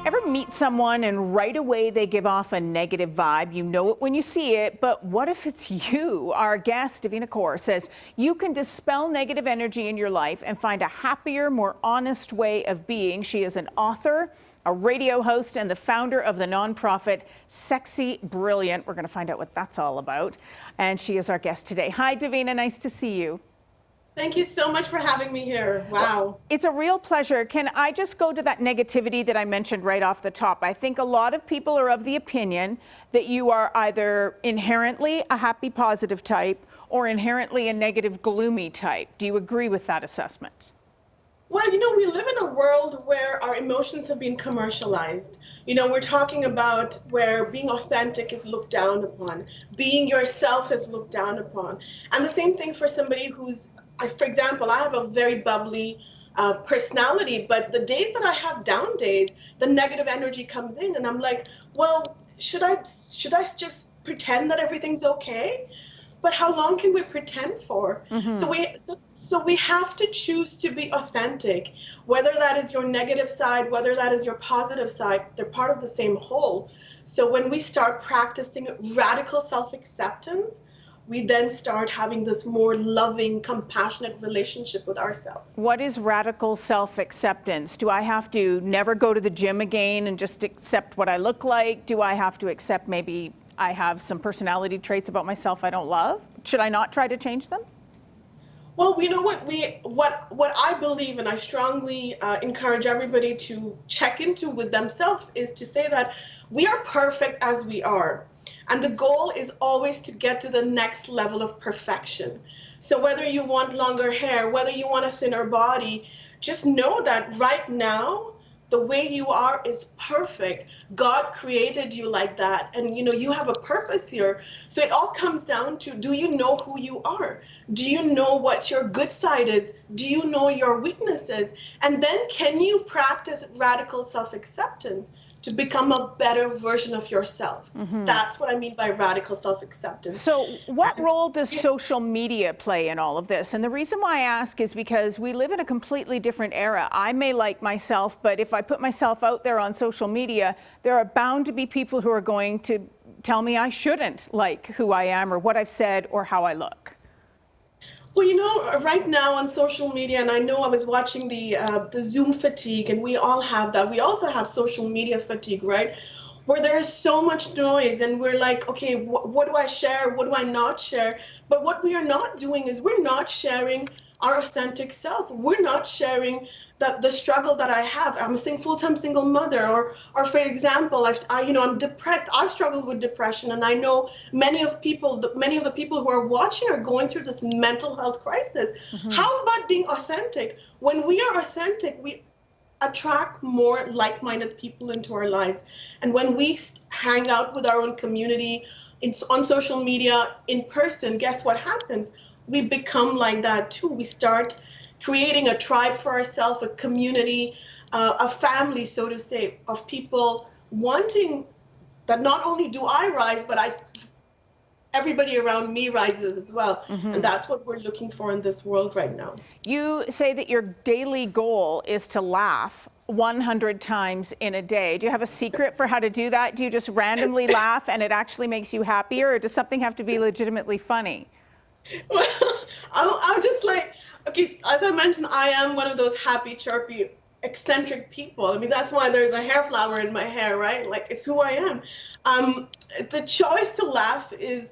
Ever meet someone and right away they give off a negative vibe? You know it when you see it, but what if it's you? Our guest, Davina Kaur, says you can dispel negative energy in your life and find a happier, more honest way of being. She is an author, a radio host, and the founder of the nonprofit Sexy Brilliant. We're going to find out what that's all about. And she is our guest today. Hi, Davina. Nice to see you. Thank you so much for having me here. Wow. It's a real pleasure. Can I just go to that negativity that I mentioned right off the top? I think a lot of people are of the opinion that you are either inherently a happy, positive type or inherently a negative, gloomy type. Do you agree with that assessment? Well, we live in a world where our emotions have been commercialized. We're talking about where being authentic is looked down upon, being yourself is looked down upon. And the same thing for somebody who's, for example, I have a very bubbly personality, but the days that I have down days, the negative energy comes in and I'm like, well, should I just pretend that everything's okay? But how long can we pretend for? So we have to choose to be authentic, whether that is your negative side, whether that is your positive side, they're part of the same whole. So when we start practicing radical self-acceptance, we then start having this more loving, compassionate relationship with ourselves. What is radical self-acceptance? Do I have to never go to the gym again and just accept what I look like? Do I have to accept maybe I have some personality traits about myself I don't love? Should I not try to change them? Well, you know what I believe, and I strongly encourage everybody to check into with themselves, is to say that we are perfect as we are. And the goal is always to get to the next level of perfection. So whether you want longer hair, whether you want a thinner body, just know that right now, the way you are is perfect. God created you like that. And you have a purpose here. So it all comes down to, do you know who you are? Do you know what your good side is? Do you know your weaknesses? And then can you practice radical self-acceptance to become a better version of yourself? That's what I mean by radical self-acceptance. So what role does social media play in all of this? And the reason why I ask is because we live in a completely different era. I may like myself, but if I put myself out there on social media, there are bound to be people who are going to tell me I shouldn't like who I am or what I've said or how I look. Well, right now on social media, and I know I was watching the Zoom fatigue, and we all have that. We also have social media fatigue, right? Where there's so much noise and we're like, okay, what do I share? What do I not share? But what we are not doing is we're not sharing our authentic self. We're not sharing the struggle that I have. I'm a full-time single mother, or for example, I'm depressed. I've struggled with depression, and I know many of the people who are watching are going through this mental health crisis. How about being authentic? When we are authentic, we attract more like-minded people into our lives. And when we hang out with our own community on social media, in person, guess what happens? We become like that too. We start creating a tribe for ourselves, a community, a family, so to say, of people wanting that not only do I rise, but everybody around me rises as well. And that's what we're looking for in this world right now. You say that your daily goal is to laugh 100 times in a day. Do you have a secret for how to do that? Do you just randomly laugh and it actually makes you happier, or does something have to be legitimately funny? Well, I'm just like, okay, as I mentioned, I am one of those happy, chirpy, eccentric people. I mean, that's why there's a hair flower in my hair, right? Like, it's who I am. The choice to laugh is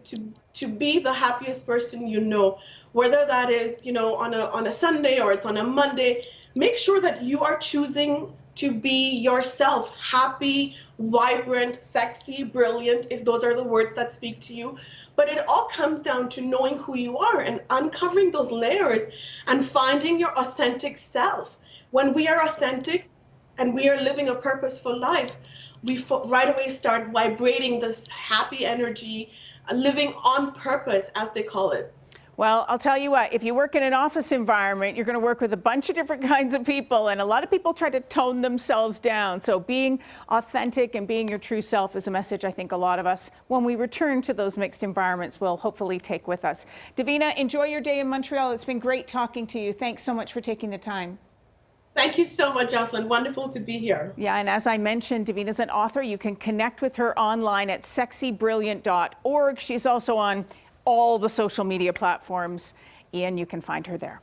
to be the happiest person you know, whether that is, on a Sunday or it's on a Monday. Make sure that you are choosing to be yourself, happy, vibrant, sexy, brilliant, if those are the words that speak to you. But it all comes down to knowing who you are and uncovering those layers and finding your authentic self. When we are authentic and we are living a purposeful life, we right away start vibrating this happy energy, living on purpose, as they call it. Well, I'll tell you what, if you work in an office environment, you're going to work with a bunch of different kinds of people, and a lot of people try to tone themselves down. So being authentic and being your true self is a message I think a lot of us, when we return to those mixed environments, will hopefully take with us. Davina, enjoy your day in Montreal. It's been great talking to you. Thanks so much for taking the time. Thank you so much, Jocelyn. Wonderful to be here. Yeah, and as I mentioned, Davina's an author. You can connect with her online at sexybrilliant.org. She's also on all the social media platforms, and you can find her there.